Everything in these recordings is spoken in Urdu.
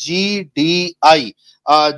GDI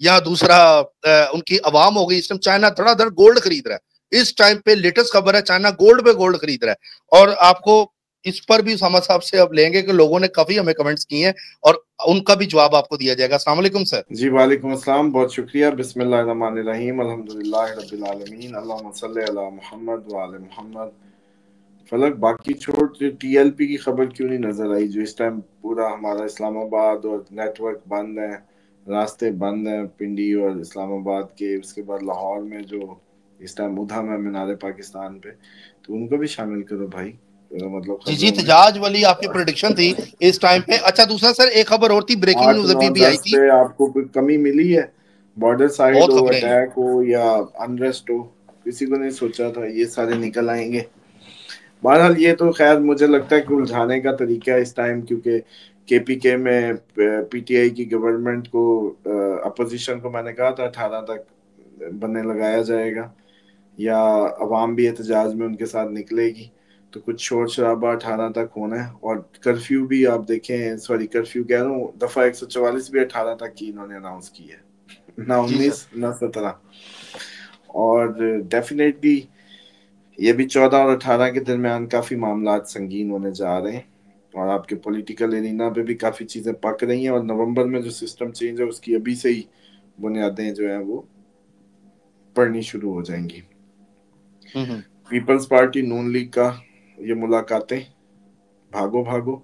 یا دوسرا ان کی عوام ہو گئی. اس ٹائم چائنا دھڑا دھڑ گولڈ خرید رہا ہے. اس ٹائم پہ لیٹسٹ خبر ہے چائنا گولڈ پہ گولڈ خرید رہا ہے. اور آپ کو اس پر بھی اسامہ صاحب سے اب لیں گے کہ لوگوں نے کافی ہمیں کمنٹس کیے ہیں اور ان کا بھی جواب آپ کو دیا جائے گا. السلام علیکم سر. جی وعلیکم السلام، بہت شکریہ. بسم اللہ الرحمن الرحیم، الحمدللہ رب العالمین، اللہم صلی علی محمد وعلی محمد. فلک باقی چھوڑ، ٹی ایل پی کی خبر کیوں نہیں نظر آئی؟ جو اس ٹائم پورا ہمارا اسلام آباد اور نیٹ ورک بند ہے، راستے بند ہیں پنڈی اور اسلام آباد کے، اس کے بعد لاہور میں جو اس ٹائم ادھم ہے مینار پاکستان پہ، تو ان کو بھی شامل کرو بھائی مطلب جی خبروں میں. تجاج والی آپ کی پریڈکشن تھی اس ٹائم پہ. اچھا دوسرا سر ایک خبر اور تھی، بریکنگ 8 نیوز 9 ابھی بھی آئی 10 تھی. پہ آپ کو کوئی کمی ملی ہے؟ بارڈر سائیڈ بہت ہو، خبریں ہیں. اٹیک ہو یا انریسٹ ہو، کسی کو نہیں سوچا تھا یہ سارے نکل آئیں گے. بہرحال یہ تو خیر مجھے لگتا ہے کہ الجھانے کا طریقہ ہے اس ٹائم، کیونکہ کے پی کے میں پی ٹی آئی کی گورنمنٹ کو، اپوزیشن کو میں نے کہا تھا 18 تک بننے لگایا جائے گا یا عوام بھی احتجاج میں ان کے ساتھ نکلے گی، تو کچھ شور شرابہ 18 تک ہونا ہے. اور کرفیو بھی آپ دیکھیں، سوری کرفیو کہہ رہا ہوں، دفعہ 144 بھی 18 تک کی انہوں نے اناؤنس کی ہے، نہ جی سر 19 نہ 17. اور ڈیفینیٹلی یہ بھی 14 اور 18 کے درمیان کافی معاملات سنگین ہونے جا رہے ہیں، اور آپ کے پولیٹیکل ارینا پہ بھی کافی چیزیں پک رہی ہیں. اور نومبر میں جو سسٹم چینج ہے اس کی ابھی سے ہی بنیادیں جو ہیں وہ پڑھنی شروع ہو جائیں گی. پیپلز پارٹی نون لیگ کا یہ ملاقاتیں بھاگو بھاگو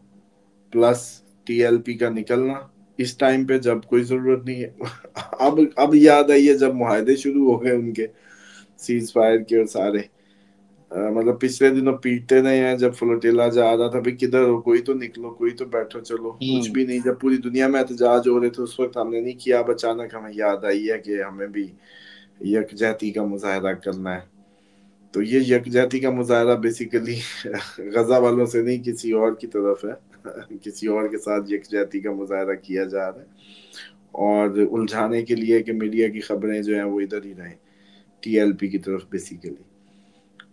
پلس ٹی ایل پی کا نکلنا اس ٹائم پہ جب کوئی ضرورت نہیں ہے. اب یاد آئی ہے جب معاہدے شروع ہو گئے ان کے سیز فائر کے، اور سارے مطلب پچھلے دنوں پیٹتے رہے ہیں جب فلوٹیلا جا رہا تھا بھائی کدھر ہو، کوئی تو نکلو، کوئی تو بیٹھو، چلو کچھ بھی نہیں. جب پوری دنیا میں احتجاج ہو رہے تھے اس وقت ہم نے نہیں کیا، اب اچانک ہمیں یاد آئی ہے کہ ہمیں بھی یکجہتی کا مظاہرہ کرنا ہے. تو یہ یکجہتی کا مظاہرہ بیسیکلی غزہ والوں سے نہیں کسی اور کی طرف ہے، کسی اور کے ساتھ یکجہتی کا مظاہرہ کیا جا رہا ہے، اور الجھانے کے لیے کہ میڈیا کی خبریں جو ہیں وہ ادھر ہی رہیں ٹی ایل پی کی طرف بیسیکلی.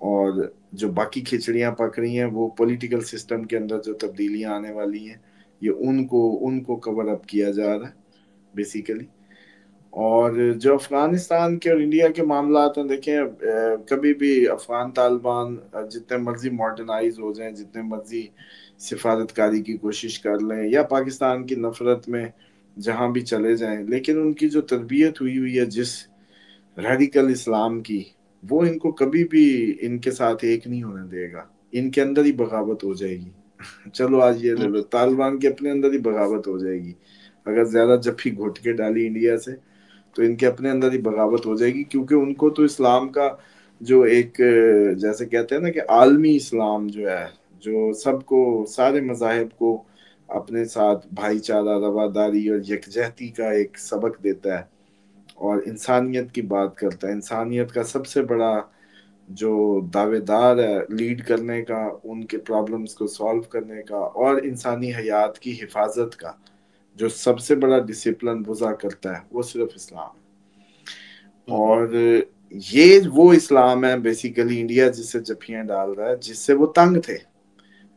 اور جو باقی کھچڑیاں پک رہی ہیں وہ پولیٹیکل سسٹم کے اندر جو تبدیلیاں آنے والی ہیں یہ ان کو کور اپ کیا جا رہا ہے بیسیکلی. اور جو افغانستان کے اور انڈیا کے معاملات ہیں، دیکھیں کبھی بھی افغان طالبان جتنے مرضی ماڈرنائز ہو جائیں، جتنے مرضی سفارت کاری کی کوشش کر لیں یا پاکستان کی نفرت میں جہاں بھی چلے جائیں، لیکن ان کی جو تربیت ہوئی ہے جس ریڈیکل اسلام کی، وہ ان کو کبھی بھی ان کے ساتھ ایک نہیں ہونے دے گا. ان کے اندر ہی بغاوت ہو جائے گی. چلو آج یہ لے لو، طالبان کے اپنے اندر ہی بغاوت ہو جائے گی. اگر زیادہ جفی گھٹ کے ڈالی انڈیا سے تو ان کے اپنے اندر ہی بغاوت ہو جائے گی، کیونکہ ان کو تو اسلام کا جو ایک جیسے کہتے ہیں نا کہ عالمی اسلام جو ہے، جو سب کو، سارے مذاہب کو اپنے ساتھ بھائی چارہ، رواداری اور یکجہتی کا ایک سبق دیتا ہے، اور انسانیت کی بات کرتا ہے، انسانیت کا سب سے بڑا جو دعوے دار ہے لیڈ کرنے کا، ان کے پرابلمز کو سالو کرنے کا اور انسانی حیات کی حفاظت کا، جو سب سے بڑا ڈسپلن وضع کرتا ہے وہ صرف اسلام ہے. اور یہ وہ اسلام ہے بیسیکلی انڈیا جس سے جفیاں ڈال رہا ہے، جس سے وہ تنگ تھے،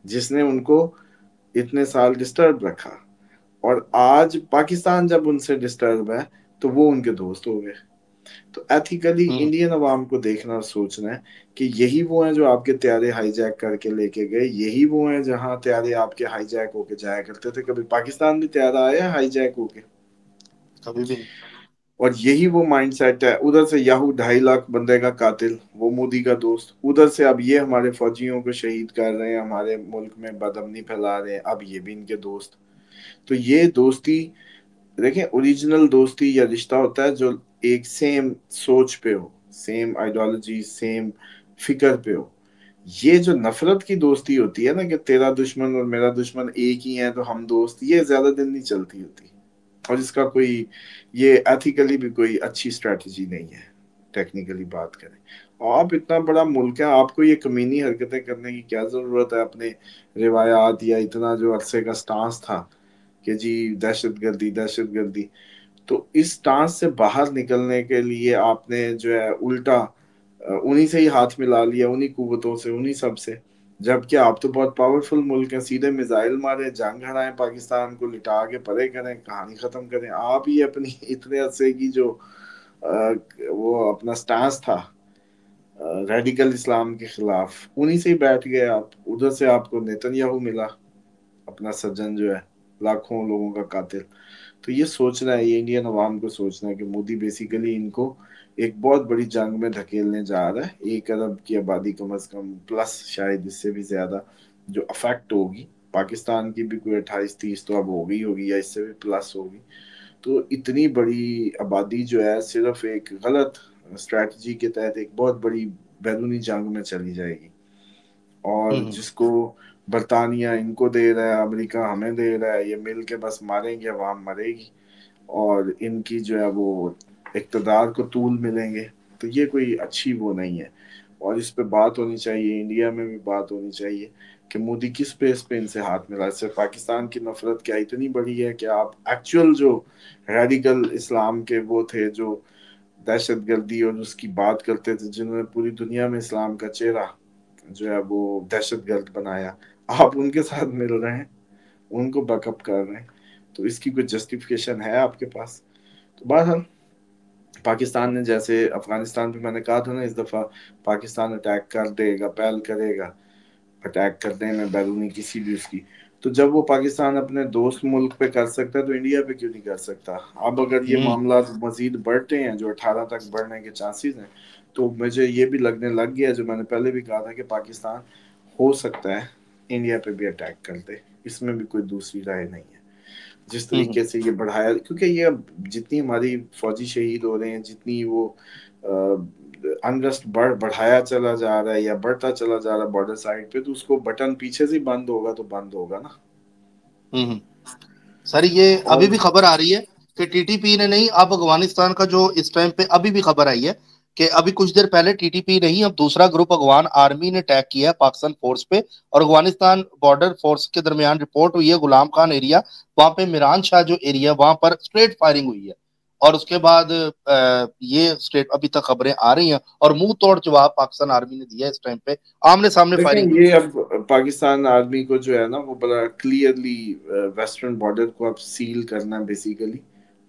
جس نے ان کو اتنے سال ڈسٹرب رکھا. اور آج پاکستان جب ان سے ڈسٹرب ہے تو وہ ان کے دوست ہو گئے. تو ایتھیکلی انڈین عوام کو دیکھنا اور سوچنا ہے کہ یہی وہ ہیں جو آپ کے طیارے ہائی جیک کر کے لے کے گئے، یہی وہ ہیں جہاں طیارے آپ کے ہائی جیک ہو کے جایا کرتے تھے. کبھی پاکستان بھی طیارہ آیا ہائی جیک ہو کے؟ کبھی بھی. اور یہی وہ مائنڈ سیٹ ہے. ادھر سے یاہو 2.5 لاکھ بندے کا قاتل، وہ مودی کا دوست، ادھر سے اب یہ ہمارے فوجیوں کو شہید کر رہے ہیں، ہمارے ملک میں بدامنی پھیلا رہے ہیں، اب یہ بھی ان کے دوست. تو یہ دوستی دیکھیں، اوریجنل دوستی یا رشتہ ہوتا ہے جو ایک سیم سوچ پہ ہو، سیم آئیڈیالوجی، سیم فکر پہ ہو. یہ جو نفرت کی دوستی ہوتی ہے نا کہ تیرا دشمن اور میرا دشمن ایک ہی ہیں تو ہم دوست، یہ زیادہ دن نہیں چلتی ہوتی، اور اس کا کوئی یہ ایتھیکلی بھی کوئی اچھی اسٹریٹجی نہیں ہے. ٹیکنیکلی بات کریں، آپ اتنا بڑا ملک ہے، آپ کو یہ کمینی حرکتیں کرنے کی کیا ضرورت ہے؟ اپنے روایات یا اتنا جو عرصے کا سٹانس تھا کہ جی دہشت گردی دہشت گردی، تو اس سٹانس سے باہر نکلنے کے لیے آپ نے جو ہے الٹا انہی سے ہی ہاتھ ملا لیا، انہی قوتوں سے، انہی سب سے جبکہ آپ تو بہت پاورفل ملک ہیں، سیدھے میزائل مارے، جنگ ہرائیں، پاکستان کو لٹا کے پرے کریں، کہانی ختم کریں. آپ ہی اپنی اتنے عرصے کی جو وہ اپنا سٹانس تھا ریڈیکل اسلام کے خلاف، انہی سے ہی بیٹھ گئے آپ. ادھر سے آپ کو نیتن یاہو ملا، اپنا سجن جو ہے، لاکھوں لوگوں کا قاتل. تو یہ سوچنا ہے، یہ انڈین عوام کو سوچنا ہے کہ مودی بیسیکلی ان کو ایک بہت بڑی جنگ میں دھکیلنے جا رہا ہے. 1 ارب کی آبادی کم از کم پلس، شاید اس سے بھی زیادہ جو افیکٹ ہوگی. پاکستان کی بھی کوئی 28-30 تو اب ہو گئی ہوگی، یا اس سے بھی پلس ہوگی. تو اتنی بڑی آبادی جو ہے صرف ایک غلط اسٹریٹجی کے تحت ایک بہت بڑی بیرونی جنگ میں چلی جائے گی. اور جس کو برطانیہ ان کو دے رہا ہے، امریکہ ہمیں دے رہا ہے، یہ مل کے بس ماریں گے، عوام مرے گی، اور ان کی جو ہے وہ اقتدار کو طول ملیں گے. تو یہ کوئی اچھی وہ نہیں ہے. اور اس پہ بات ہونی چاہیے، انڈیا میں بھی بات ہونی چاہیے کہ مودی کس بیس پہ ان سے ہاتھ ملا. صرف پاکستان کی نفرت کیا اتنی بڑی ہے کہ آپ ایکچوئل جو ریڈیکل اسلام کے وہ تھے، جو دہشت گردی اور اس کی بات کرتے تھے، جنہوں نے پوری دنیا میں اسلام کا چہرہ جو ہے وہ دہشت گرد بنایا، آپ ان کے ساتھ مل رہے ہیں، ان کو بیک اپ کر رہے ہیں. تو اس کی کوئی جسٹیفیکیشن ہے آپ کے پاس؟ تو بہرحال پاکستان نے، جیسے افغانستان پہ میں نے کہا تھا نا، اس دفعہ پاکستان اٹیک کر دے گا، پہل کرے گا اٹیک کرنے میں بیرونی کسی بھی اس کی. تو جب وہ پاکستان اپنے دوست ملک پہ کر سکتا ہے تو انڈیا پہ کیوں نہیں کر سکتا؟ اب اگر یہ معاملات مزید بڑھتے ہیں، جو 18 تک بڑھنے کے چانسز ہیں، تو مجھے یہ بھی لگنے لگ گیا، جو میں نے پہلے بھی کہا تھا، کہ پاکستان ہو سکتا ہے انڈیا پہ بھی اٹیک کر دے. اس میں بھی کوئی دوسری رائے نہیں ہے. جس طریقے سے یہ بڑھایا، کیونکہ یہ اب جتنی ہماری فوجی شہید ہو رہے ہیں، جتنی وہ انرسٹ بڑھایا چلا جا رہا ہے یا بڑھتا چلا جا رہا ہے بارڈر سائڈ پہ، تو اس کو بٹن پیچھے سے بند ہوگا تو بند ہوگا نا. سر یہ اور ابھی بھی خبر آ رہی ہے کہ ٹی ٹی پی نے نہیں، اب افغانستان کا جو اس ٹائم پہ ابھی بھی خبر آئی ہے کہ ابھی کچھ دیر پہلے ٹی ٹی پی نہیں، اب دوسرا گروپ افغان آرمی نے اٹیک کیا ہے پاکستان فورس پہ. اور افغانستان بارڈر فورس کے درمیان رپورٹ ہوئی ہے غلام خان ایریا، وہاں پہ میران شاہ جو ایریا، وہاں پر اسٹریٹ فائرنگ ہوئی ہے. اور اس کے بعد یہ اسٹیٹ ابھی تک خبریں آ رہی ہیں، اور منہ توڑ جواب پاکستان آرمی نے دیا اس ٹائم پہ، آمنے سامنے دیکھیں، فائرنگ ہوئی. یہ اب پاکستان آرمی کو جو ہے نا، وہ بڑا کلیئرلی ویسٹرن بارڈر کو اب سیل کرنا بیسیکلی.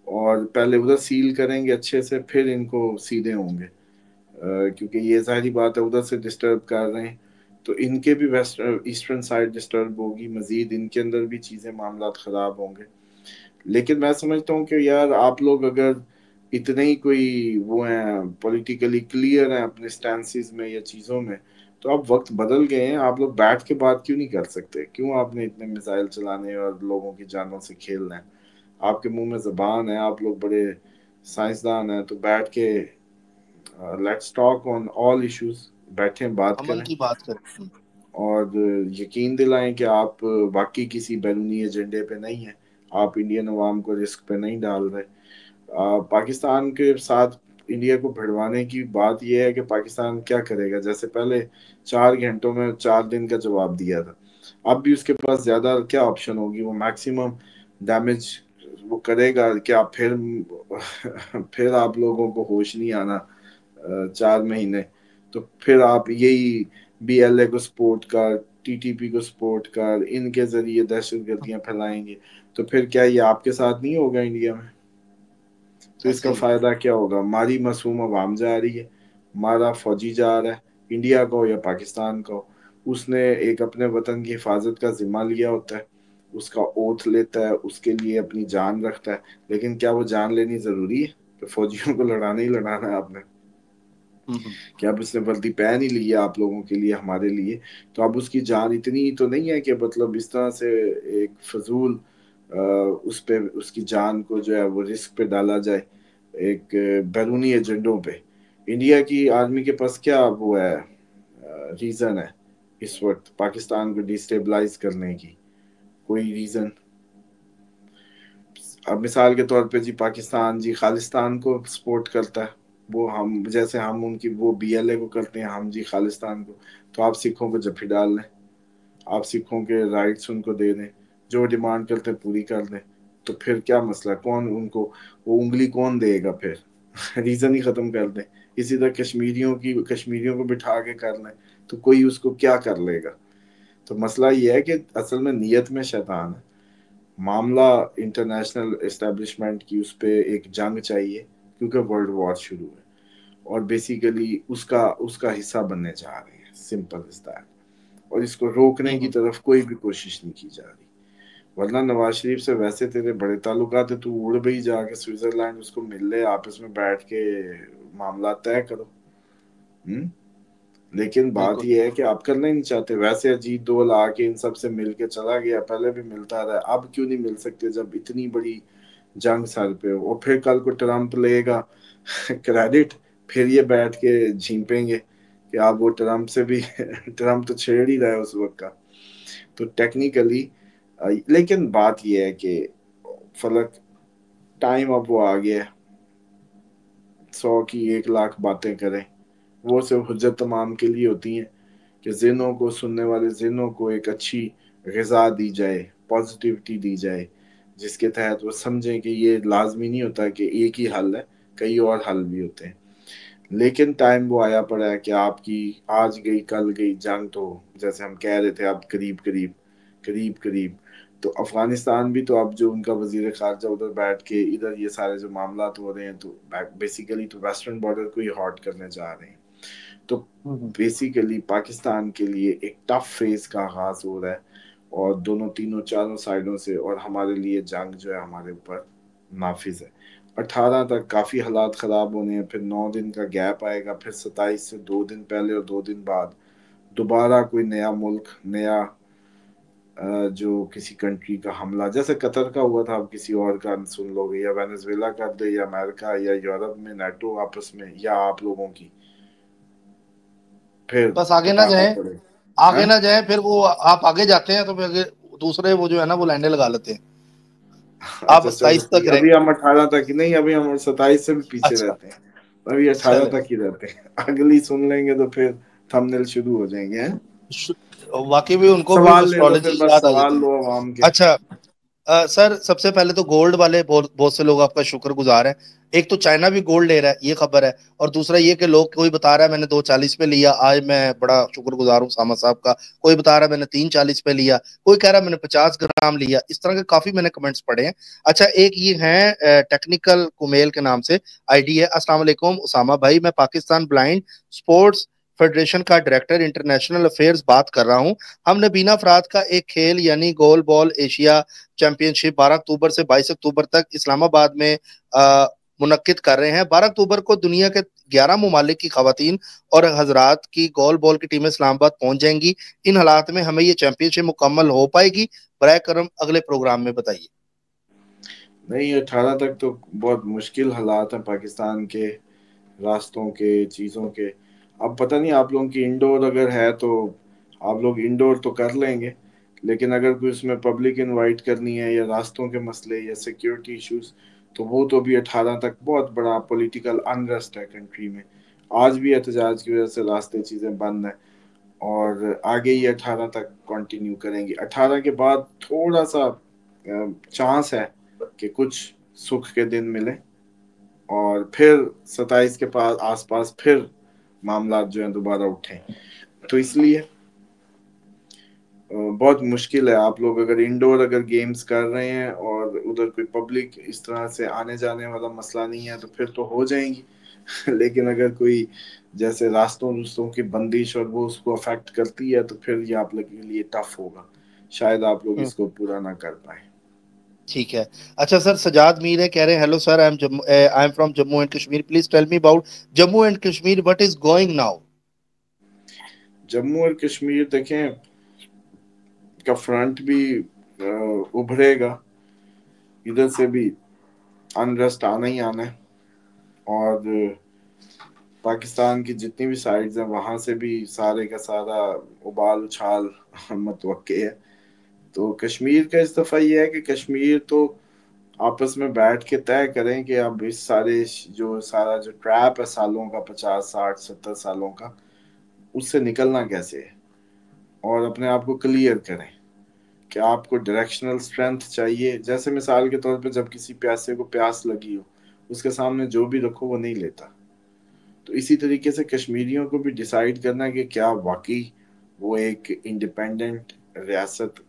اور پہلے ادھر سیل کریں گے اچھے سے، پھر ان کو سیدھے ہوں گے. کیونکہ یہ ظاہری بات ہے ادھر سے ڈسٹرب کر رہے ہیں، تو ان کے بھی ایسٹرن سائڈ ڈسٹرب ہوگی، مزید ان کے اندر بھی چیزیں معاملات خراب ہوں گے. لیکن میں سمجھتا ہوں کہ یار آپ لوگ اگر اتنے ہی کوئی وہ ہیں، پولیٹیکلی کلیئر ہیں اپنے سٹینسز میں یا چیزوں میں، تو اب وقت بدل گئے ہیں. آپ لوگ بیٹھ کے بات کیوں نہیں کر سکتے؟ کیوں آپ نے اتنے میزائل چلانے اور لوگوں کی جانوں سے کھیلنا ہے؟ آپ کے منہ میں زبان ہے، آپ لوگ بڑے سائنسدان ہیں، تو بیٹھ کے let's talk on all issues, بیٹھیں بات عمل کریں، کی بات کریں. اور یقین دلائیں کہ آپ باقی کسی بیرونی ایجنڈے پہ نہیں ہیں، آپ انڈین عوام کو رسک پہ نہیں ڈال رہے. پاکستان کے ساتھ انڈیا کو بھڑوانے کی بات یہ ہے کہ پاکستان کیا کرے گا. جیسے پہلے 4 گھنٹوں میں 4 دن کا جواب دیا تھا، اب بھی اس کے پاس زیادہ کیا آپشن ہوگی؟ وہ میکسیمم ڈیمیج وہ کرے گا. کیا پھر آپ لوگوں کو ہوش نہیں آنا 4 مہینے؟ تو پھر آپ یہی بی ایل اے کو سپورٹ کر، ٹی ٹی پی کو سپورٹ کر، ان کے ذریعے دہشت گردیاں پھیلائیں گے. تو پھر کیا یہ آپ کے ساتھ نہیں ہوگا انڈیا میں؟ تو اس ایسے کا ہی ہوگا. فائدہ کیا ہوگا؟ ہماری معصوم عوام جا رہی ہے، ہمارا فوجی جا رہا ہے، انڈیا کا ہو یا پاکستان کا ہو. اس نے ایک اپنے وطن کی حفاظت کا ذمہ لیا ہوتا ہے، اس کا اوتھ لیتا ہے، اس کے لیے اپنی جان رکھتا ہے. لیکن کیا وہ جان لینی ضروری ہے کہ فوجیوں کو لڑانا ہی لڑانا ہے آپ نے؟ کہ اب اس نے وردی پہن ہی لی ہے آپ لوگوں کے لیے، ہمارے لیے، تو اب اس کی جان اتنی تو نہیں ہے کہ مطلب اس طرح سے ایک فضول اس پہ اس کی جان کو جو ہے وہ رسک پہ ڈالا جائے ایک بیرونی ایجنڈوں پہ. انڈیا کی آرمی کے پاس کیا وہ ہے ریزن ہے اس وقت پاکستان کو ڈیسٹیبلائز کرنے کی؟ کوئی ریزن؟ اب مثال کے طور پہ جی پاکستان جی خالستان کو سپورٹ کرتا ہے، وہ ہم جیسے ہم ان کی وہ بی ایل اے کو کرتے ہیں، ہم جی خالستان کو. تو آپ سکھوں کو جپھی ڈال لیں، آپ سکھوں کے رائٹس ان کو دے دیں، جو ڈیمانڈ کرتے پوری کر دیں. تو پھر کیا مسئلہ؟ کون ان کو وہ انگلی کون دے گا پھر؟ ریزن ہی ختم کر دیں. اسی طرح کشمیریوں کو بٹھا کے کر لیں تو کوئی اس کو کیا کر لے گا؟ تو مسئلہ یہ ہے کہ اصل میں نیت میں شیطان ہے. معاملہ انٹرنیشنل اسٹیبلشمنٹ کی اس پہ ایک جنگ چاہیے کیونکہ ورلڈ وار شروع ہے اور بیسیکلی اس کا حصہ بننے جا رہے ہیں. Simple is that. اور اس کو روکنے کی طرف کوئی بھی کوشش نہیں کی جا رہی. ورنہ نواز شریف سے ویسے تیرے بڑے تعلقات ہے, تو اڑ بھی جا کے سوئٹزرلینڈ اس کو مل لے, آپس میں بیٹھ کے معاملات طے کرو. لیکن بات یہ ہے کہ آپ کرنا ہی نہیں چاہتے. ویسے اجیت دول آ کے ان سب سے مل کے چلا گیا, پہلے بھی ملتا رہا, اب کیوں نہیں مل سکتے جب اتنی بڑی جنگ سر پہ ہو. اور پھر کل کو ٹرمپ لے گا کریڈٹ, پھر یہ بیٹھ کے جھینپیں گے کہ آپ وہ ٹرمپ سے بھی ٹرمپ تو چھیڑ ہی رہا ہے اس وقت کا. تو ٹیکنیکلی لیکن بات یہ ہے کہ فلک ٹائم اب وہ آ گیا 100 کی 1 لاکھ باتیں کریں, وہ صرف حجت تمام کے لیے ہوتی ہیں کہ ذہنوں کو, سننے والے ذہنوں کو ایک اچھی غذا دی جائے, پازیٹیوٹی دی جائے, جس کے تحت وہ سمجھیں کہ یہ لازمی نہیں ہوتا کہ ایک ہی حل ہے, کئی اور حل بھی ہوتے ہیں. لیکن ٹائم وہ آیا پڑا ہے کہ آپ کی آج گئی کل گئی جنگ تو جیسے ہم کہہ رہے تھے اب قریب. تو افغانستان بھی تو اب جو ان کا وزیر خارجہ ادھر بیٹھ کے ادھر یہ سارے جو معاملات ہو رہے ہیں تو بیسیکلی تو ویسٹرن بارڈر کو ہی ہاٹ کرنے جا رہے ہیں. تو بیسیکلی پاکستان کے لیے ایک ٹف فیز کا آغاز ہو رہا ہے, اور دونوں تینوں چاروں سائڈوں سے, اور ہمارے لیے جنگ جو ہے ہمارے اوپر نافذ ہے. 18 تک کافی حالات خراب ہونے ہیں, پھر 9 دن کا گیپ آئے گا, پھر 27 سے 2 دن پہلے اور 2 دن بعد دوبارہ کوئی نیا ملک, نیا جو کسی کنٹری کا حملہ, جیسے قطر کا ہوا تھا, اب کسی اور کا سن لو گے, یا وینزویلا کر دے, یا امریکہ, یا یورپ میں نیٹو آپس میں, یا آپ لوگوں کی, پھر بس آگے نہ جائیں, آگے نہ جائیں, پھر وہ آپ آگے جاتے ہیں تو پھر دوسرے وہ جو ہے نا وہ لینڈیں لگا لیتے ہیں. آپ اچھا چلو, 27 تک رہیں. ابھی ہم 18 تک نہیں, ابھی ہم 27 سے بھی پیچھے اچھا رہتے ہیں, ابھی 18 چلے, تک ہی رہتے ہیں. اگلی سن لیں گے تو پھر تھمبنیل شروع ہو جائیں گے. واقعی بھی ان کو بھی سوال لے لو اسٹرالوجی پھر, بس یاد آ جاتی سوال ہے. لو عوام کے. اچھا سر, سب سے پہلے تو گولڈ والے بہت سے لوگ آپ کا شکر گزار ہیں. ایک تو چائنا بھی گولڈ لے رہا ہے, یہ خبر ہے, اور دوسرا یہ کہ لوگ, کوئی بتا رہا ہے میں نے 240 پہ لیا, آج میں بڑا شکر گزار ہوں اسامہ صاحب کا. کوئی بتا رہا ہے میں نے 340 پہ لیا, کوئی کہہ رہا ہے میں نے 50 گرام لیا. اس طرح کے کافی میں نے کمنٹس پڑھے ہیں. اچھا, ایک یہ ہے ٹیکنیکل کومیل کے نام سے آئی ڈی ہے. السلام علیکم اسامہ بھائی, میں پاکستان بلائنڈ سپورٹس فیڈریشن کا ڈائریکٹر انٹرنیشنل افیئرز بات کر رہا ہوں. ہم نے بینا افراد کا ایک کھیل یعنی گول بال ایشیا چیمپئن شپ 12 اکتوبر سے 22 اکتوبر تک اسلام آباد میں منعقد کر رہے ہیں. 12 اکتوبر کو دنیا کے 11 ممالک کی خواتین اور حضرات کی گول بال کی ٹیمیں اسلام آباد پہنچ جائیں گی. ان حالات میں ہمیں یہ چیمپئن شپ مکمل ہو پائے گی؟ برائے کرم اگلے پروگرام میں بتائیے. نہیں, 18 تک تو بہت مشکل حالات ہیں پاکستان کے راستوں کے, چیزوں کے. اب پتہ نہیں آپ لوگوں کی انڈور اگر ہے تو آپ لوگ انڈور تو کر لیں گے, لیکن اگر کوئی اس میں پبلک انوائٹ کرنی ہے, یا راستوں کے مسئلے, یا سیکیورٹی ایشوز, تو وہ تو بھی 18 تک بہت بڑا پولیٹیکل انریسٹ ہے کنٹری میں. آج بھی احتجاج کی وجہ سے راستے چیزیں بند ہیں, اور آگے یہ 18 تک کنٹینیو کریں گی. 18 کے بعد تھوڑا سا چانس ہے کہ کچھ سکھ کے دن ملے, اور پھر 27 کے آس پاس پھر معاملات جو ہیں دوبارہ اٹھیں. تو اس لیے بہت مشکل ہے. آپ لوگ اگر انڈور اگر گیمز کر رہے ہیں اور ادھر کوئی پبلک اس طرح سے آنے جانے والا مسئلہ نہیں ہے تو پھر تو ہو جائیں گی. لیکن اگر کوئی جیسے راستوں کی بندش اور وہ اس کو افیکٹ کرتی ہے تو پھر یہ آپ لوگ کے لیے ٹف ہوگا, شاید آپ لوگ اس کو پورا نہ کر پائیں. ٹھیک ہے. اچھا سر, سجاد میر ہے, کہہ رہے ہیں hello sir, I am from Jammu and Kashmir, please tell me about Jammu and Kashmir, what is going now. Jammu اور کشمیر دیکھیں کا فرنٹ بھی ابھرے گا, ادھر سے بھی انریسٹ آنا ہی آنا ہے, اور پاکستان کی جتنی بھی سائڈز ہیں وہاں سے بھی سارے کا سارا ابال اچھال متوقع ہے. تو کشمیر کا اس دفعہ یہ ہے کہ کشمیر تو آپس میں بیٹھ کے طے کریں کہ اب اس سارا جو ٹریپ ہے سالوں کا, 50 60 70 سالوں کا, اس سے نکلنا کیسے ہے, اور اپنے آپ کو کلیئر کریں کہ آپ کو ڈائریکشنل اسٹرینتھ چاہیے. جیسے مثال کے طور پہ جب کسی پیاسے کو پیاس لگی ہو, اس کے سامنے جو بھی رکھو وہ نہیں لیتا. تو اسی طریقے سے کشمیریوں کو بھی ڈیسائیڈ کرنا ہے کہ کیا واقعی وہ ایک انڈیپینڈنٹ ریاست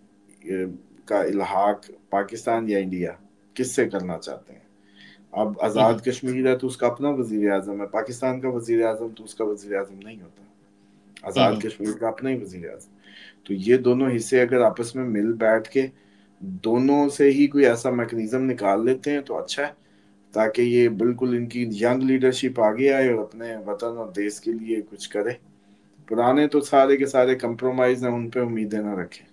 کا الحاق پاکستان یا انڈیا کس سے کرنا چاہتے ہیں؟ اب آزاد کشمیر ہے تو اس کا اپنا وزیر اعظم ہے، پاکستان کا وزیر اعظم تو اس کا وزیر اعظم نہیں ہوتا، آزاد کشمیر کا اپنا ہی وزیر اعظم۔ تو یہ دونوں حصے اگر آپس میں مل بیٹھ کے دونوں سے ہی کوئی ایسا میکنزم نکال لیتے ہیں تو اچھا ہے، تاکہ یہ بالکل ان کی ینگ لیڈرشپ آگے آئے اور اپنے وطن اور دیش کے لیے کچھ کرے۔ پرانے تو سارے کے سارے کمپرومائز ہیں، ان پہ امیدیں نہ رکھیں۔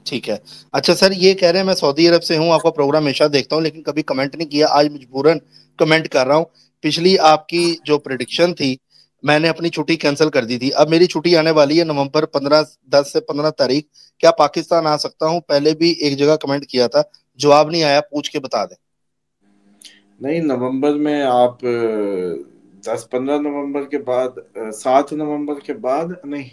ٹھیک ہے۔ اچھا سر، یہ کہہ رہے ہیں میں سعودی عرب سے ہوں، آپ کا پروگرام ہمیشہ دیکھتا ہوں لیکن کبھی کمنٹ نہیں کیا، آج مجبوراً کمنٹ کر رہا ہوں۔ پچھلی آپ کی جو پریڈکشن تھی میں نے اپنی چھٹی کینسل کر دی تھی، اب میری چھٹی آنے والی ہے نومبر 10 سے 15 تاریخ، کیا پاکستان آ سکتا ہوں؟ پہلے بھی ایک جگہ کمنٹ کیا تھا، جواب نہیں آیا، پوچھ کے بتا دیں۔ نہیں، نومبر میں آپ 10-15 نومبر کے بعد، 7 نومبر کے بعد نہیں،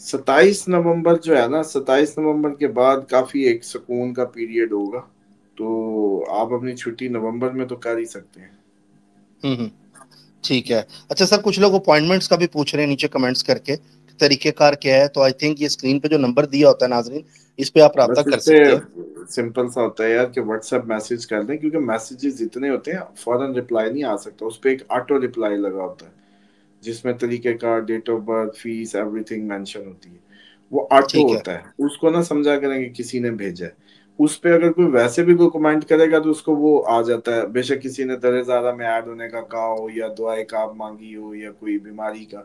27 نومبر جو ہے نا، 27 نومبر کے بعد کافی ایک سکون کا پیریڈ ہوگا، تو آپ اپنی چھٹی نومبر میں تو کر ہی سکتے ہیں۔ ٹھیک ہے۔ اچھا سر، کچھ لوگ اپوائنٹمنٹس کا بھی پوچھ رہے ہیں نیچے کمنٹس کر کے، طریقہ کار کیا ہے؟ تو آئی تھنک یہ اسکرین پہ جو نمبر دیا ہوتا ہے ناظرین، اس پہ آپ رابطہ بس کر اس پہ سکتے ہیں۔ سمپل سا ہوتا ہے یار کہ واٹس ایپ میسج کر دیں، کیونکہ میسیجز اتنے ہوتے ہیں فوراً رپلائی نہیں آ سکتا، اس پہ ایک آٹو رپلائی لگا ہوتا ہے جس میں طریقہ کار، date of birth, fees, everything mention ہوتی ہے، وہ آٹو ٹھیک ہے، ہوتا ہے، اس کو نہ سمجھا کریں کہ کسی نے بھیجا ہے۔ اس پہ اگر کوئی ویسے بھی کوئی کمنٹ کرے گا تو اس کو وہ آ جاتا ہے، بے شک کسی نے درِ زارہ میں ایڈ ہونے کا کہا ہو یا دعائے کعب مانگی ہو یا کوئی بیماری کا،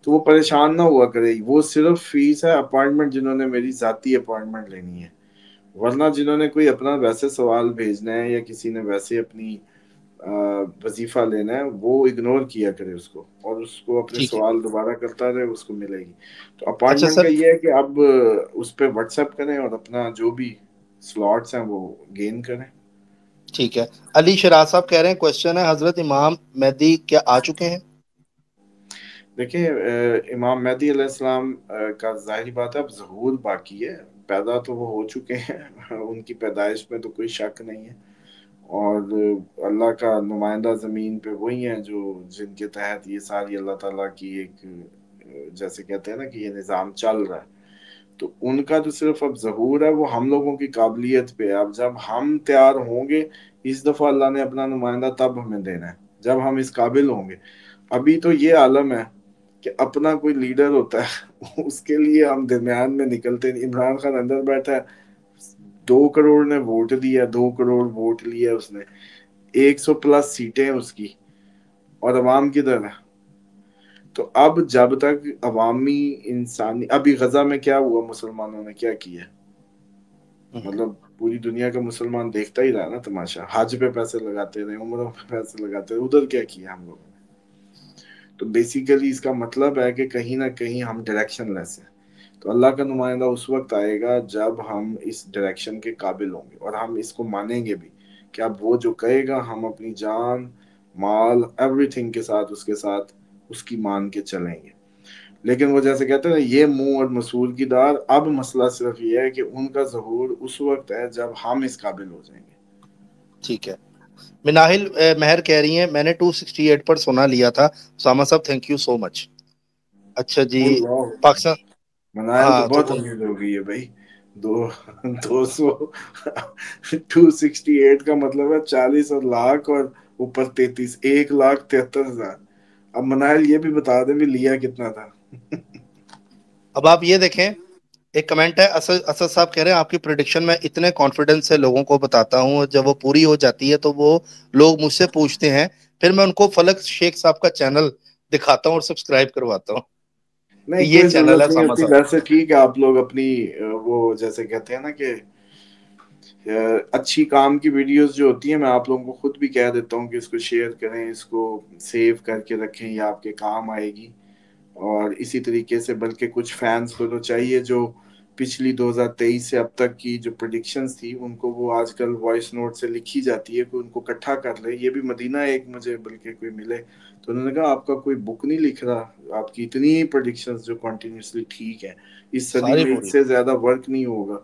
تو وہ پریشان نہ ہوا کرے، وہ صرف فیس ہے اپوائنٹمنٹ جنہوں نے میری ذاتی اپوائنٹمنٹ لینی ہے، ورنہ جنہوں نے کوئی اپنا ویسے سوال بھیجنا ہے یا کسی نے ویسے اپنی وظیفہ لینا ہے، وہ اگنور کیا کرے اس کو، اور اس کو اپنے ٹھیک ہے۔ سوال دوبارہ کرتا رہے، اس کو ملے گی۔ تو اچھا اپوائنٹمنٹ سر، کا یہ ہے کہ اب اس پہ واٹس ایپ کریں اور اپنا جو بھی سلاٹس ہیں وہ گین کریں۔ ٹھیک ہے۔ علی شراز صاحب کہہ رہے ہیں کوشچن ہے، حضرت امام مہدی کیا آ چکے ہیں؟ دیکھیں، امام مہدی علیہ السلام کا ظاہری بات ہے اب ظہور باقی ہے، پیدا تو وہ ہو چکے ہیں، ان کی پیدائش میں تو کوئی شک نہیں ہے، اور اللہ کا نمائندہ زمین پہ وہی ہیں جو جن کے تحت یہ ساری اللہ تعالیٰ کی ایک جیسے کہتے ہیں نا کہ یہ نظام چل رہا ہے، تو ان کا تو صرف اب ظہور ہے، وہ ہم لوگوں کی قابلیت پہ ہے۔ اب جب ہم تیار ہوں گے، اس دفعہ اللہ نے اپنا نمائندہ تب ہمیں دینا ہے جب ہم اس قابل ہوں گے۔ ابھی تو یہ عالم ہے کہ اپنا کوئی لیڈر ہوتا ہے اس کے لیے ہم درمیان میں نکلتے نہیں۔ عمران خان اندر بیٹھا ہے، 2 کروڑ نے ووٹ دیا، 2 کروڑ ووٹ لیا اس نے، 100+ سیٹیں اس کی، اور عوام کدھر ہے؟ تو اب جب تک عوامی انسانی، ابھی غزہ میں کیا ہوا، مسلمانوں نے کیا کیا، مطلب پوری دنیا کا مسلمان دیکھتا ہی رہا نا تماشا، حج پہ پیسے لگاتے رہے، عمروں پہ پیسے لگاتے رہے، ادھر کیا کیا ہم لوگوں نے؟ تو بیسیکلی اس کا مطلب ہے کہ کہیں نہ کہیں ہم ڈائریکشن لیس ہیں، تو اللہ کا نمائندہ اس وقت آئے گا جب ہم اس ڈائریکشن کے قابل ہوں گے، اور ہم اس کو مانیں گے بھی کہ اب وہ جو کہے گا ہم اپنی جان، مال، ایوری تھنگ کے ساتھ اس کی مان کے چلیں گے۔ لیکن وہ جیسے کہتے ہیں نا، یہ منہ اور مسور کی دار، اب مسئلہ صرف یہ ہے کہ ان کا ظہور اس وقت ہے جب ہم اس قابل ہو جائیں گے۔ ٹھیک ہے۔ مناہل مہر کہہ رہی ہیں میں نے 268 پر سونا لیا تھا۔ اسامہ صاحب تھینک یو سو مچ۔ اچھا جی، اللہ، پاکستان، منائل تو ہاں تو بہت امید ہو گئی ہے بھائی، 268 کا مطلب ہے 40 اور لاکھ اور اوپر 33، 1,73,000۔ اب منائل یہ بھی بتا دیں بھی لیا کتنا تھا۔ اب آپ یہ دیکھیں، ایک کمنٹ ہے، اسد صاحب کہہ رہے ہیں آپ کی پریڈکشن میں اتنے کانفیڈنس سے لوگوں کو بتاتا ہوں، جب وہ پوری ہو جاتی ہے تو وہ لوگ مجھ سے پوچھتے ہیں، پھر میں ان کو فلک شیخ صاحب کا چینل دکھاتا ہوں اور سبسکرائب کرواتا ہوں۔ نہیں، یہ کوئی چینل ہے ضرورت نہیں اسامہ ہوتی، صاحب۔ ویسے ٹھیک ہے آپ لوگ اپنی وہ جیسے کہتے ہیں نا کہ اچھی کام کی ویڈیوز جو ہوتی ہیں، میں آپ لوگوں کو خود بھی کہہ دیتا ہوں کہ اس کو شیئر کریں، اس کو سیو کر کے رکھیں، یہ آپ کے کام آئے گی۔ اور اسی طریقے سے بلکہ کچھ فینس کو تو چاہیے جو پچھلی 2023 سے اب تک کی جو پریڈکشنز تھی ان کو وہ آج کل وائس نوٹ سے لکھی جاتی ہے، کوئی ان کو اکٹھا کر لے۔ یہ بھی مدینہ ایک مجھے بلکہ کوئی ملے تو انہوں نے کہا آپ کا کوئی بک نہیں لکھ رہا، آپ کی اتنی پریڈکشنز جو کنٹینیوسلی ٹھیک ہے، اس صدی ساری میں اس پوری سے زیادہ ورک نہیں ہوگا۔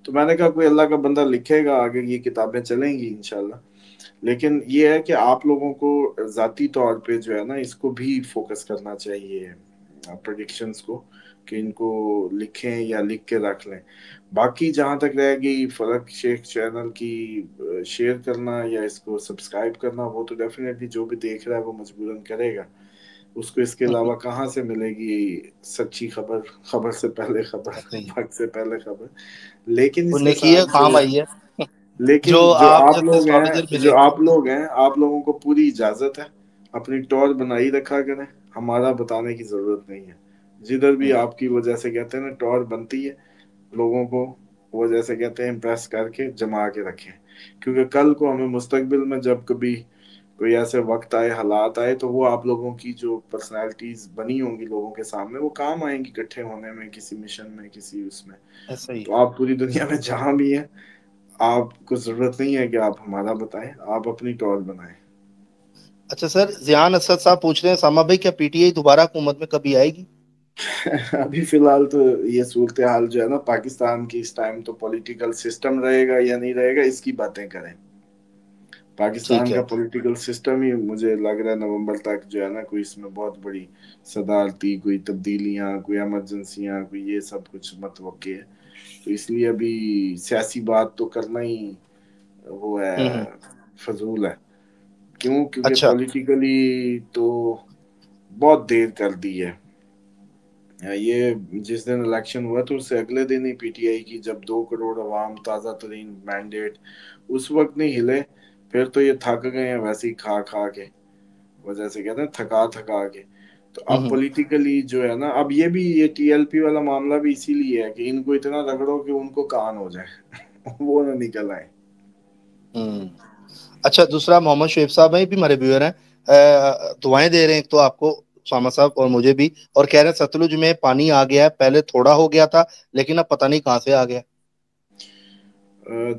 تو میں نے کہا کوئی اللہ کا بندہ لکھے گا، آگے یہ کتابیں چلیں گی انشاءاللہ۔ لیکن یہ ہے کہ آپ لوگوں کو ذاتی طور پہ جو ہے نا اس کو بھی فوکس کرنا چاہیے پریڈکشنز کو، کہ ان کو لکھیں یا لکھ کے رکھ لیں. باقی جہاں تک رہے گی فلک شیخ چینل کی شیئر کرنا یا اس کو سبسکرائب کرنا، وہ تو ڈیفینیٹلی جو بھی دیکھ رہا ہے وہ مجبوراً کرے گا. اس کو اس کے علاوہ کہاں سے ملے گی سچی خبر، خبر سے پہلے خبر، وقت سے پہلے خبر. لیکن اس کے نیکی ہے، ساتھ کام آئی ہے. لیکن جو آپ لوگ ہیں، آپ لوگوں کو پوری اجازت ہے اپنی ٹور بنائی رکھا کریں، ہمارا بتانے کی ضرورت نہیں ہے. جدھر بھی آپ کی وہ جیسے کہتے ہیں نا ٹور بنتی ہے، لوگوں کو وہ جیسے کہتے ہیں امپریس کر کے جما کے رکھیں. کیونکہ کل کو ہمیں مستقبل میں جب کبھی کوئی ایسے وقت آئے، حالات آئے، تو وہ آپ لوگوں کی جو پرسنالٹیز بنی ہوں گی لوگوں کے سامنے، وہ کام آئیں گی اکٹھے ہونے میں، کسی مشن میں، کسی اس میں. ایسا ہی. تو آپ پوری دنیا میں جہاں بھی ہیں، آپ کو ضرورت نہیں ہے کہ آپ ہمارا بتائیں، آپ اپنی ٹور بنائیں. اچھا سر، ذیان اسد صاحب پوچھ رہے ہیں ساما بھائی کیا پی ٹی آئی دوبارہ حکومت میں کبھی آئے گی؟ ابھی فی الحال تو یہ صورتحال جو ہے نا پاکستان کی اس ٹائم، تو پولیٹیکل سسٹم رہے گا یا نہیں رہے گا اس کی باتیں کریں. پاکستان ٹھیک ہے. کا پولیٹیکل سسٹم ہی مجھے لگ رہا ہے نومبر تک جو ہے نا کوئی اس میں بہت بڑی صدارتی کوئی تبدیلیاں، کوئی ایمرجنسیاں، کوئی یہ سب کچھ متوقع ہے. تو اس لیے ابھی سیاسی بات تو کرنا ہی وہ ہے، فضول ہے. کیوں؟ کیونکہ اچھا. پولیٹیکلی تو بہت دیر کر دی ہے. یہ جس دن الیکشن ہوا تو اس سے اگلے دن ہی پی ٹی آئی کی جب 2 کروڑ عوام تازہ ترین مینڈیٹ، اس وقت نہیں ہلے. پھر تو یہ تھک گئے ہیں ویسے ہی کھا کھا کے، وہ جیسے کہتے ہیں تھکا تھکا کے. تو اب پولیٹیکلی جو ہے نا، اب یہ بھی یہ ٹی ایل پی والا معاملہ بھی اسی لیے ہے کہ ان کو اتنا رگڑو کہ ان کو کان ہو جائے، وہ نہ نکل آئے. اچھا، دوسرا محمد شعیب صاحب ہیں، بھی ہمارے ویور ہیں، دعائیں دے رہے ہیں ایک تو آپ کو اسامہ صاحب اور مجھے بھی، اور کہہ رہے ہیں ستلج میں پانی آ گیا ہے، پہلے تھوڑا ہو گیا تھا لیکن اب پتہ نہیں کہاں سے آ گیا.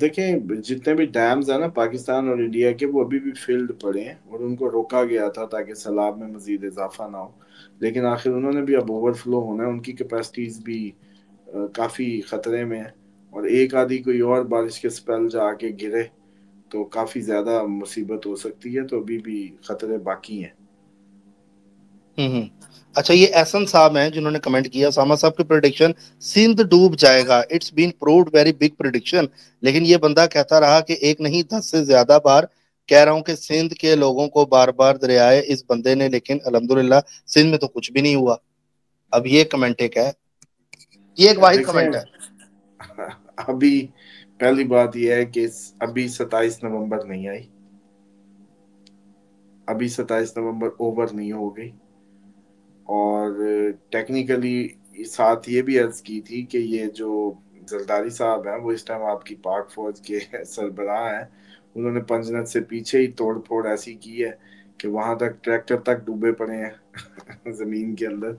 دیکھیں جتنے بھی ڈیمز ہیں نا پاکستان اور انڈیا کے، وہ ابھی بھی فلڈ پڑے ہیں اور ان کو روکا گیا تھا تاکہ سیلاب میں مزید اضافہ نہ ہو. لیکن آخر انہوں نے بھی اب اوور فلو ہونا ہے، ان کی کیپیسٹیز بھی کافی خطرے میں ہے. اور ایک آدھی کوئی اور بارش کے سپیل جا کے گرے تو کافی زیادہ مصیبت ہو سکتی ہے. تو ابھی بھی خطرے باقی ہیں. اچھا، یہ احسن صاحب ہیں جنہوں نے کمنٹ کیا، اسامہ صاحب کی پریڈکشن سندھ ڈوب جائے گا، it's been proved very big prediction. لیکن یہ بندہ کہتا رہا کہ ایک نہیں 10 سے زیادہ بار کہہ رہا ہوں کہ سندھ کے لوگوں کو بار بار دریائے اس بندے نے، لیکن الحمدللہ سندھ میں تو کچھ بھی نہیں ہوا. اب یہ کمنٹ ایک ہے، یہ ایک واحد دیکھیں کمنٹ ہے. ابھی پہلی بات یہ ہے کہ ابھی 27 نومبر نہیں آئی، ابھی 27 نومبر اوور نہیں ہو گئی. اور ٹیکنیکلی ساتھ یہ بھی عرض کی تھی کہ یہ جو زرداری صاحب ہیں وہ اس ٹائم آپ کی پاک فوج کے سربراہ ہیں. انہوں نے پنجنت سے پیچھے ہی توڑ پھوڑ ایسی کی ہے کہ وہاں تک ٹریکٹر تک ڈوبے پڑے ہیں زمین کے اندر،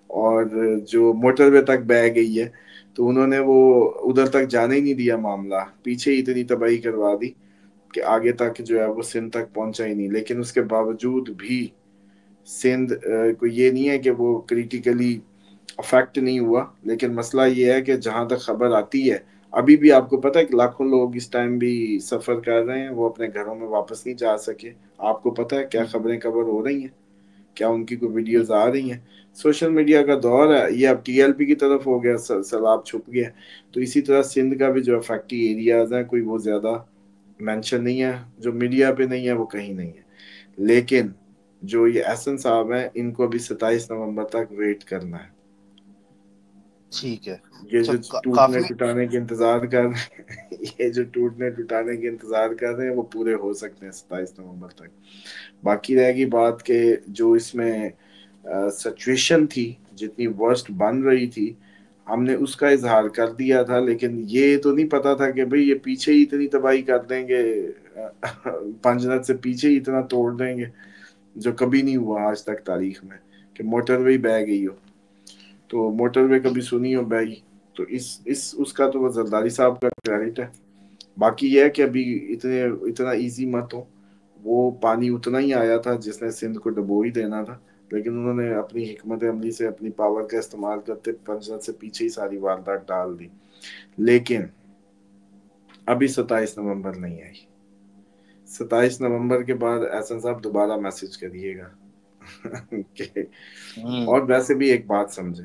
اور جو موٹر وے تک بہ گئی ہے. تو انہوں نے وہ ادھر تک جانے ہی نہیں دیا، معاملہ پیچھے ہی اتنی تباہی کروا دی کہ آگے تک جو ہے وہ سندھ تک پہنچا ہی نہیں. لیکن اس کے باوجود بھی سندھ کو یہ نہیں ہے کہ وہ کریٹیکلی افیکٹ نہیں ہوا. لیکن مسئلہ یہ ہے کہ جہاں تک خبر آتی ہے، ابھی بھی آپ کو پتہ ہے کہ لاکھوں لوگ اس ٹائم بھی سفر کر رہے ہیں، وہ اپنے گھروں میں واپس نہیں جا سکے. آپ کو پتہ ہے کیا خبریں کور ہو رہی ہیں، کیا ان کی کوئی ویڈیوز آ رہی ہیں. سوشل میڈیا کا دور ہے، یہ اب ٹی ایل پی کی طرف ہو گیا، سیلاب چھپ گیا. تو اسی طرح سندھ کا بھی جو افیکٹی ایریاز ہیں کوئی وہ زیادہ مینشن نہیں ہے، جو میڈیا پہ نہیں ہے وہ کہیں نہیں ہے. لیکن جو یہ احسن صاحب ہیں، ان کو ابھی 27 نومبر تک ویٹ کرنا ہے. ٹھیک ہے. یہ اچھا، جو ٹوٹنے کافی. ٹوٹانے کے انتظار کر رہے ہیں یہ جو ٹوٹنے ٹوٹانے کے انتظار کر رہے ہیں وہ پورے ہو سکتے ہیں 27 نومبر تک. باقی رہے گی بات کہ جو اس میں سچویشن تھی، جتنی ورسٹ بن رہی تھی، ہم نے اس کا اظہار کر دیا تھا. لیکن یہ تو نہیں پتا تھا کہ بھئی یہ پیچھے ہی اتنی تباہی کر دیں گے، پنجنت سے پیچھے ہی اتنا توڑ دیں گے جو کبھی نہیں ہوا آج تک تاریخ میں، کہ موٹر وے بہ گئی ہو. تو موٹر وے کبھی سنی ہو بہی، تو اس کا تو وہ زرداری صاحب کا کریڈٹ ہے. باقی یہ ہے کہ ابھی اتنا ایزی مت ہو. وہ پانی اتنا ہی آیا تھا جس نے سندھ کو ڈبو ہی دینا تھا. لیکن انہوں نے اپنی حکمت عملی سے، اپنی پاور کا استعمال کرتے پنجنت سے پیچھے ہی ساری واردات ڈال دی. لیکن ابھی 27 نومبر نہیں آئی. 27 نومبر کے بعد احسن صاحب دوبارہ میسج کریے گا. اور ویسے بھی ایک بات سمجھے،